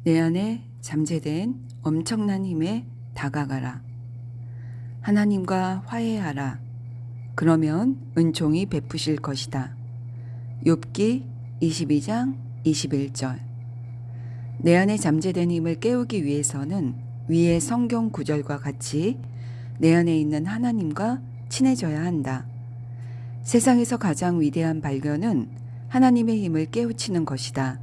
내 안에 잠재된 엄청난 힘에 다가가라. 하나님과 화해하라. 그러면 은총이 베푸실 것이다. 욥기 22장 21절. 내 안에 잠재된 힘을 깨우기 위해서는 위의 성경 구절과 같이 내 안에 있는 하나님과 친해져야 한다. 세상에서 가장 위대한 발견은 하나님의 힘을 깨우치는 것이다.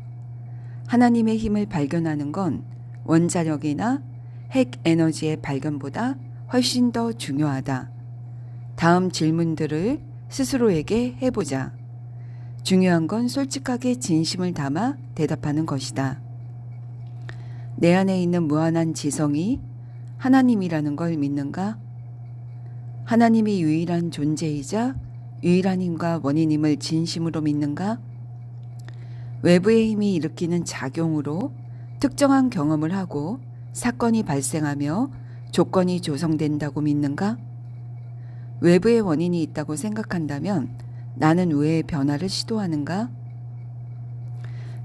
하나님의 힘을 발견하는 건 원자력이나 핵 에너지의 발견보다 훨씬 더 중요하다. 다음 질문들을 스스로에게 해보자. 중요한 건 솔직하게 진심을 담아 대답하는 것이다. 내 안에 있는 무한한 지성이 하나님이라는 걸 믿는가? 하나님이 유일한 존재이자 유일한 힘과 원인임을 진심으로 믿는가? 외부의 힘이 일으키는 작용으로 특정한 경험을 하고 사건이 발생하며 조건이 조성된다고 믿는가? 외부의 원인이 있다고 생각한다면 나는 왜 변화를 시도하는가?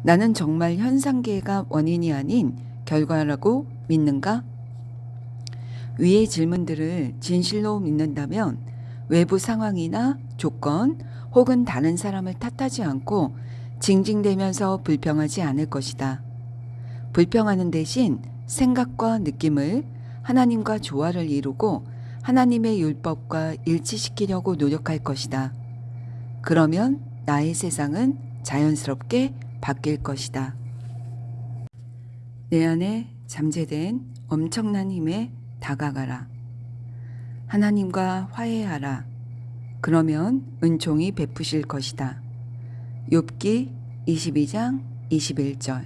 나는 정말 현상계가 원인이 아닌 결과라고 믿는가? 위의 질문들을 진실로 믿는다면 외부 상황이나 조건 혹은 다른 사람을 탓하지 않고 징징대면서 불평하지 않을 것이다. 불평하는 대신 생각과 느낌을 하나님과 조화를 이루고 하나님의 율법과 일치시키려고 노력할 것이다. 그러면 나의 세상은 자연스럽게 바뀔 것이다. 내 안에 잠재된 엄청난 힘에 다가가라. 하나님과 화해하라. 그러면 은총이 베푸실 것이다. 욥기 22장 21절.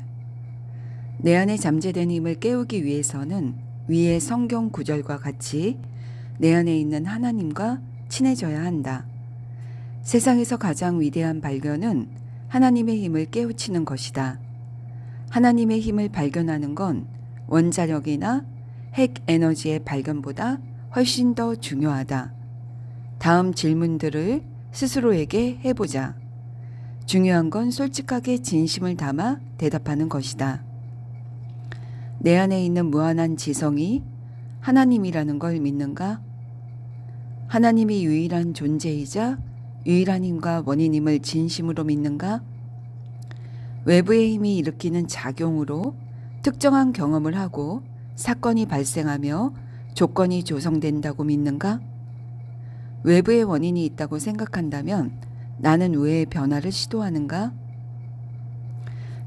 내 안에 잠재된 힘을 깨우기 위해서는 위의 성경 구절과 같이 내 안에 있는 하나님과 친해져야 한다. 세상에서 가장 위대한 발견은 하나님의 힘을 깨우치는 것이다. 하나님의 힘을 발견하는 건 원자력이나 핵 에너지의 발견보다 훨씬 더 중요하다. 다음 질문들을 스스로에게 해보자. 중요한 건 솔직하게 진심을 담아 대답하는 것이다. 내 안에 있는 무한한 지성이 하나님이라는 걸 믿는가? 하나님이 유일한 존재이자 유일한 힘과 원인임을 진심으로 믿는가? 외부의 힘이 일으키는 작용으로 특정한 경험을 하고 사건이 발생하며 조건이 조성된다고 믿는가? 외부의 원인이 있다고 생각한다면 나는 왜 변화를 시도하는가?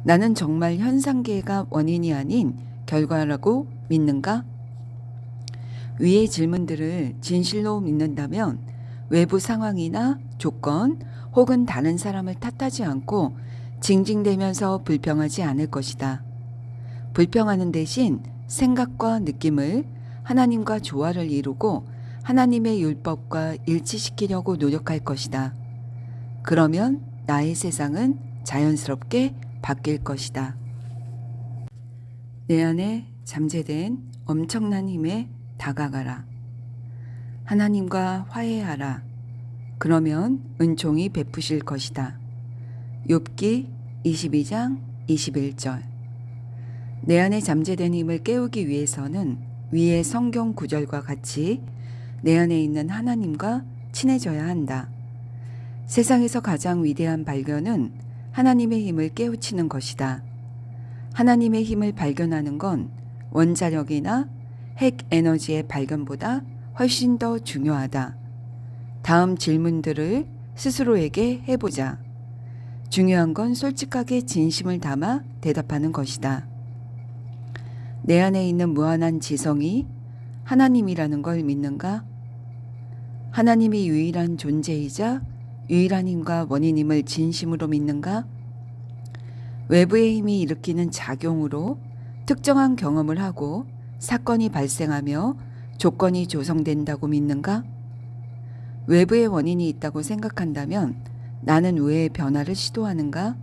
나는 정말 현상계가 원인이 아닌 결과라고 믿는가? 위의 질문들을 진실로 믿는다면 외부 상황이나 조건 혹은 다른 사람을 탓하지 않고 징징대면서 불평하지 않을 것이다. 불평하는 대신 생각과 느낌을 하나님과 조화를 이루고 하나님의 율법과 일치시키려고 노력할 것이다. 그러면 나의 세상은 자연스럽게 바뀔 것이다. 내 안에 잠재된 엄청난 힘에 다가가라. 하나님과 화해하라. 그러면 은총이 베푸실 것이다. 욥기 22장 21절. 내 안에 잠재된 힘을 깨우기 위해서는 위의 성경 구절과 같이 내 안에 있는 하나님과 친해져야 한다. 세상에서 가장 위대한 발견은 하나님의 힘을 깨우치는 것이다. 하나님의 힘을 발견하는 건 원자력이나 핵 에너지의 발견보다 훨씬 더 중요하다. 다음 질문들을 스스로에게 해보자. 중요한 건 솔직하게 진심을 담아 대답하는 것이다. 내 안에 있는 무한한 지성이 하나님이라는 걸 믿는가? 하나님이 유일한 존재이자 유일한 힘과 원인임을 진심으로 믿는가? 외부의 힘이 일으키는 작용으로 특정한 경험을 하고 사건이 발생하며 조건이 조성된다고 믿는가? 외부의 원인이 있다고 생각한다면 나는 왜 변화를 시도하는가?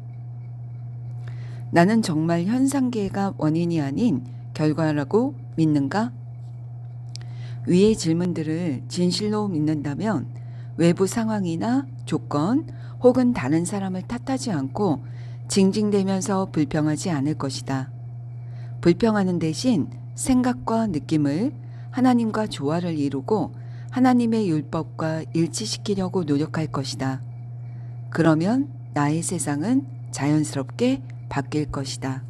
나는 정말 현상계가 원인이 아닌 결과라고 믿는가? 위의 질문들을 진실로 믿는다면 외부 상황이나 조건 혹은 다른 사람을 탓하지 않고 징징대면서 불평하지 않을 것이다. 불평하는 대신 생각과 느낌을 하나님과 조화를 이루고 하나님의 율법과 일치시키려고 노력할 것이다. 그러면 나의 세상은 자연스럽게 바뀔 것이다.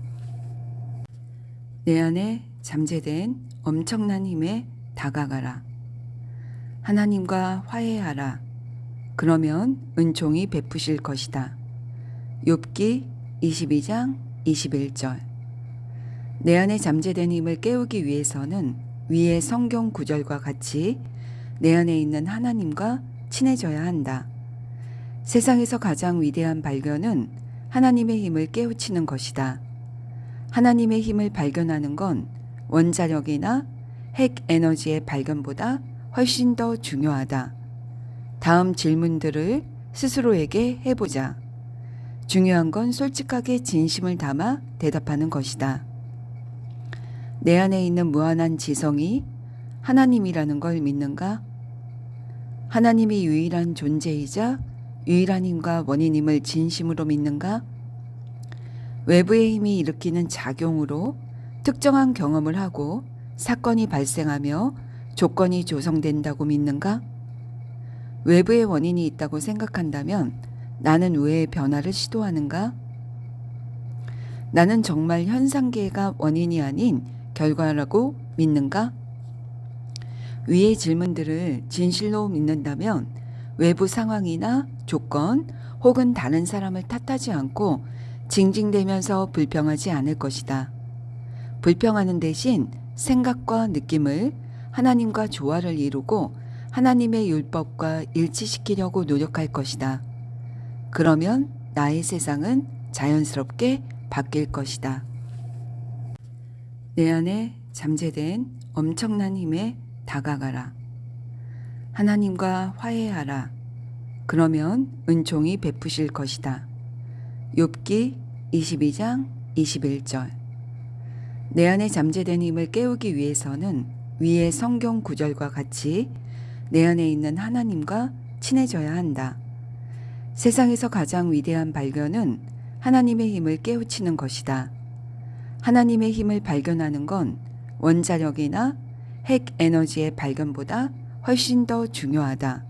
내 안에 잠재된 엄청난 힘에 다가가라. 하나님과 화해하라. 그러면 은총이 베푸실 것이다. 욥기 22장 21절. 내 안에 잠재된 힘을 깨우기 위해서는 위의 성경 구절과 같이 내 안에 있는 하나님과 친해져야 한다. 세상에서 가장 위대한 발견은 하나님의 힘을 깨우치는 것이다. 하나님의 힘을 발견하는 건 원자력이나 핵 에너지의 발견보다 훨씬 더 중요하다. 다음 질문들을 스스로에게 해보자. 중요한 건 솔직하게 진심을 담아 대답하는 것이다. 내 안에 있는 무한한 지성이 하나님이라는 걸 믿는가? 하나님이 유일한 존재이자 유일한 힘과 원인임을 진심으로 믿는가? 외부의 힘이 일으키는 작용으로 특정한 경험을 하고 사건이 발생하며 조건이 조성된다고 믿는가? 외부의 원인이 있다고 생각한다면 나는 왜 변화를 시도하는가? 나는 정말 현상계가 원인이 아닌 결과라고 믿는가? 위의 질문들을 진실로 믿는다면 외부 상황이나 조건 혹은 다른 사람을 탓하지 않고 징징대면서 불평하지 않을 것이다. 불평하는 대신 생각과 느낌을 하나님과 조화를 이루고 하나님의 율법과 일치시키려고 노력할 것이다. 그러면 나의 세상은 자연스럽게 바뀔 것이다. 내 안에 잠재된 엄청난 힘에 다가가라. 하나님과 화해하라. 그러면 은총이 베푸실 것이다. 욥기 22장 21절. 내 안에 잠재된 힘을 깨우기 위해서는 위의 성경 구절과 같이 내 안에 있는 하나님과 친해져야 한다. 세상에서 가장 위대한 발견은 하나님의 힘을 깨우치는 것이다. 하나님의 힘을 발견하는 건 원자력이나 핵 에너지의 발견보다 훨씬 더 중요하다.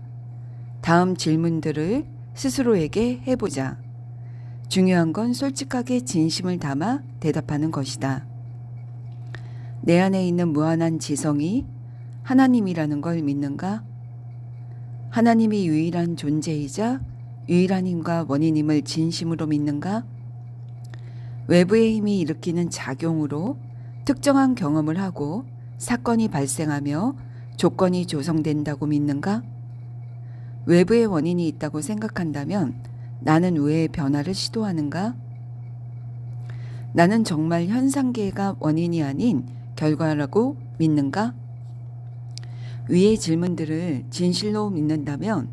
다음 질문들을 스스로에게 해보자. 중요한 건 솔직하게 진심을 담아 대답하는 것이다. 내 안에 있는 무한한 지성이 하나님이라는 걸 믿는가? 하나님이 유일한 존재이자 유일한 힘과 원인임을 진심으로 믿는가? 외부의 힘이 일으키는 작용으로 특정한 경험을 하고 사건이 발생하며 조건이 조성된다고 믿는가? 외부의 원인이 있다고 생각한다면 나는 왜 변화를 시도하는가? 나는 정말 현상계가 원인이 아닌 결과라고 믿는가? 위의 질문들을 진실로 믿는다면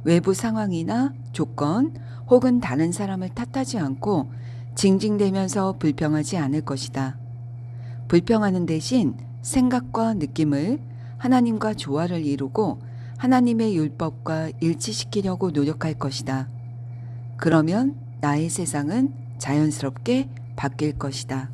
외부 상황이나 조건 혹은 다른 사람을 탓하지 않고 징징대면서 불평하지 않을 것이다. 불평하는 대신 생각과 느낌을 하나님과 조화를 이루고 하나님의 율법과 일치시키려고 노력할 것이다. 그러면 나의 세상은 자연스럽게 바뀔 것이다.